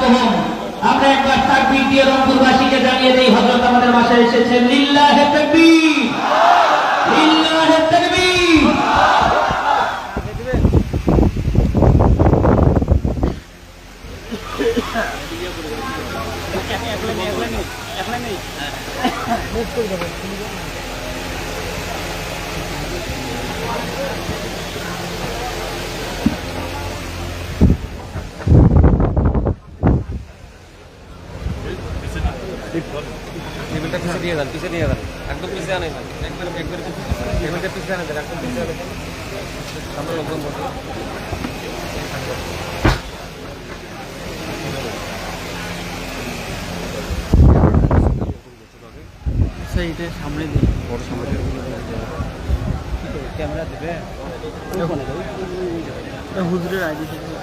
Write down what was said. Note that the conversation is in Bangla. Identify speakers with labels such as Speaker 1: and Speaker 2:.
Speaker 1: আনহুম। আমরা একবার তাকবীর দিয়ে রংপুরবাসীকে জানিয়ে দেই হযরত আমাদের বাসায় এসেছেন। লিল্লাহি তাকবীর, লিল্লাহি তাকবীর।
Speaker 2: টেবিলটা পিছিয়ে দিয়ে যান, পিছিয়ে দিয়ে যান, একদম পিছিয়ে আনে যান, একবার টেবিলটা পিছিয়ে আনে যান, একদম পিছিয়ে আনে যান, সামনে লোকজন বসে।
Speaker 3: সেইটা সামনে দিই,
Speaker 2: বড় সামনে
Speaker 3: ক্যামেরা দেবে হুজুরের আইডি থেকে